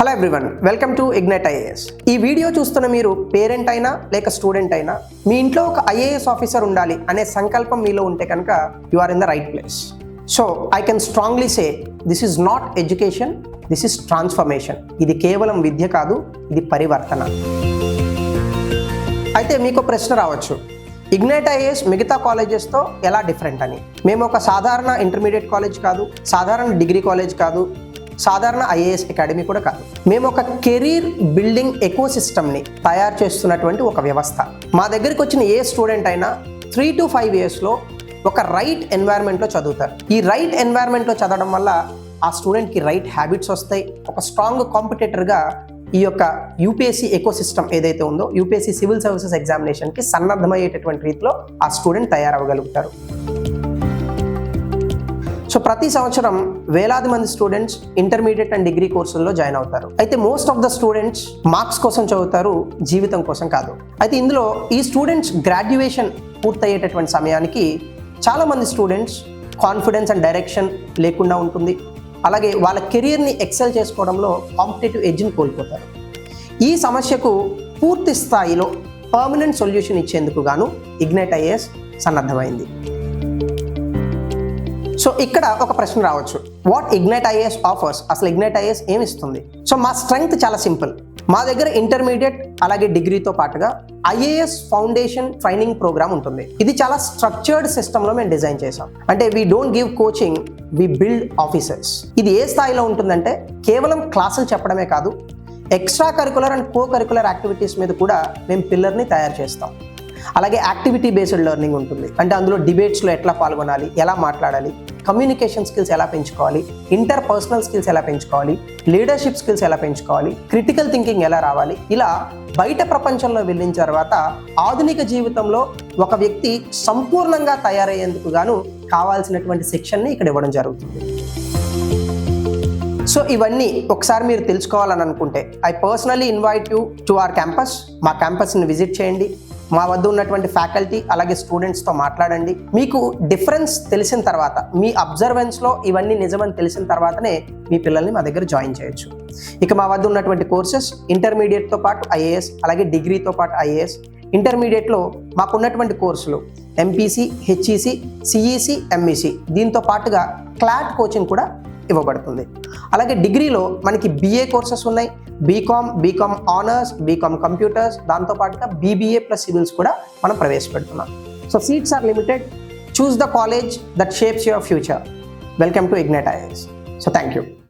Hello everyone, welcome to Ignite IAS. ఈ video చూస్తున్న మీరు పేరెంట్ అయినా లేక స్టూడెంట్ అయినా మీ ఇంట్లో ఒక ఐఏఎస్ ఆఫీసర్ ఉండాలి అనే సంకల్పం మీలో ఉంటే కనుక you are in the right place. So I can strongly say this is not education, this is transformation. ఇది కేవలం విద్య కాదు, ఇది పరివర్తన. అయితే మీకు ప్రశ్న రావచ్చు, ఇగ్నైట్ ఐఏఎస్ మిగతా కాలేజెస్తో ఎలా డిఫరెంట్ అని. మేము ఒక సాధారణ ఇంటర్మీడియట్ కాలేజ్ కాదు, సాధారణ డిగ్రీ కాలేజ్ కాదు, సాధారణ ఐఏఎస్ అకాడమీ కూడా కాదు. మేము ఒక కెరీర్ బిల్డింగ్ ఎకోసిస్టమ్ని తయారు చేస్తున్నటువంటి ఒక వ్యవస్థ. మా దగ్గరికి వచ్చిన ఏ స్టూడెంట్ అయినా 3 to 5 yearsలో ఒక రైట్ ఎన్వైర్న్మెంట్లో చదువుతారు. ఈ రైట్ ఎన్వైర్న్మెంట్లో చదవడం వల్ల ఆ స్టూడెంట్కి రైట్ హ్యాబిట్స్ వస్తాయి. ఒక స్ట్రాంగ్ కాంపిటేటర్గా ఈ యొక్క యూపీఎస్సీ ఎకోసిస్టమ్ ఏదైతే ఉందో, యూపీఎస్సీ సివిల్ సర్వీసెస్ ఎగ్జామినేషన్కి సన్నద్ధమయ్యేటటువంటి రీతిలో ఆ స్టూడెంట్ తయారవ్వగలుగుతారు. సో ప్రతి సంవత్సరం వేలాది మంది స్టూడెంట్స్ ఇంటర్మీడియట్ అండ్ డిగ్రీ కోర్సుల్లో జాయిన్ అవుతారు. అయితే most of the students marks కోసం చదువుతారు, జీవితం కోసం కాదు. అయితే ఇందులో ఈ స్టూడెంట్స్ గ్రాడ్యుయేషన్ పూర్తయ్యేటటువంటి సమయానికి చాలామంది స్టూడెంట్స్ కాన్ఫిడెన్స్ అండ్ డైరెక్షన్ లేకుండా ఉంటుంది. అలాగే వాళ్ళ కెరియర్ని ఎక్సెల్ చేసుకోవడంలో కాంపిటేటివ్ ఎడ్జ్ని కోల్పోతారు. ఈ సమస్యకు పూర్తి స్థాయిలో పర్మనెంట్ సొల్యూషన్ ఇచ్చేందుకు గాను ఇగ్నైట్ ఐఏఎస్ సన్నద్ధమైంది. సో ఇక్కడ ఒక ప్రశ్న రావచ్చు, వాట్ ఇగ్నైట్ ఐఏఎస్ ఆఫర్స్? అసలు ఇగ్నైట్ ఐఏఎస్ ఏమి ఇస్తుంది? సో మా స్ట్రెంగ్త్ చాలా సింపుల్. మా దగ్గర ఇంటర్మీడియట్ అలాగే డిగ్రీతో పాటుగా ఐఏఎస్ ఫౌండేషన్ ట్రైనింగ్ ప్రోగ్రామ్ ఉంటుంది. ఇది చాలా స్ట్రక్చర్డ్ సిస్టంలో మేము డిజైన్ చేసాం. అంటే we don't give coaching, we build officers. ఇది ఏ స్థాయిలో ఉంటుందంటే కేవలం క్లాసులు చెప్పడమే కాదు, extra curricular and co curricular activities మీద కూడా మేము పిల్లర్ని తయారు చేస్తాం. అలాగే యాక్టివిటీ బేస్డ్ లెర్నింగ్ ఉంటుంది. అంటే అందులో డిబేట్స్లో ఎట్లా పాల్గొనాలి, ఎలా మాట్లాడాలి, కమ్యూనికేషన్ స్కిల్స్ ఎలా పెంచుకోవాలి, ఇంటర్ పర్సనల్ స్కిల్స్ ఎలా పెంచుకోవాలి, లీడర్షిప్ స్కిల్స్ ఎలా పెంచుకోవాలి, క్రిటికల్ థింకింగ్ ఎలా రావాలి, ఇలా బయట ప్రపంచంలో వెళ్ళిన తర్వాత ఆధునిక జీవితంలో ఒక వ్యక్తి సంపూర్ణంగా తయారయ్యేందుకు గాను కావాల్సినటువంటి శిక్షణని ఇక్కడ ఇవ్వడం జరుగుతుంది. సో ఇవన్నీ ఒకసారి మీరు తెలుసుకోవాలని అనుకుంటే I personally invite you to our campus. మా క్యాంపస్ని విజిట్ చేయండి, మా వద్ద ఉన్నటువంటి ఫ్యాకల్టీ అలాగే స్టూడెంట్స్తో మాట్లాడండి. మీకు డిఫరెన్స్ తెలిసిన తర్వాత, మీ అబ్జర్వెన్స్లో ఇవన్నీ నిజమని తెలిసిన తర్వాతనే మీ పిల్లల్ని మా దగ్గర జాయిన్ చేయొచ్చు. ఇక మా వద్ద ఉన్నటువంటి కోర్సెస్ ఇంటర్మీడియట్తో పాటు ఐఏఎస్, అలాగే డిగ్రీతో పాటు ఐఏఎస్. ఇంటర్మీడియట్లో మాకున్నటువంటి కోర్సులు ఎంపీసీ, హెచ్ఈసి, సిఈసి, ఎంఈసి, దీంతో పాటుగా క్లాట్ కోచింగ్ కూడా ఇవ్వబడుతుంది. అలాగే డిగ్రీలో మనకి BA కోర్సెస్ ఉన్నాయి, బీకామ్ ఆనర్స్, బీకామ్ కంప్యూటర్స్, దాంతోపాటుగా BBA ప్లస్ సివిల్స్ కూడా మనం ప్రవేశపెడుతున్నాం. So seats are limited. Choose the college that shapes your future. Welcome to Ignite IAS. So thank you.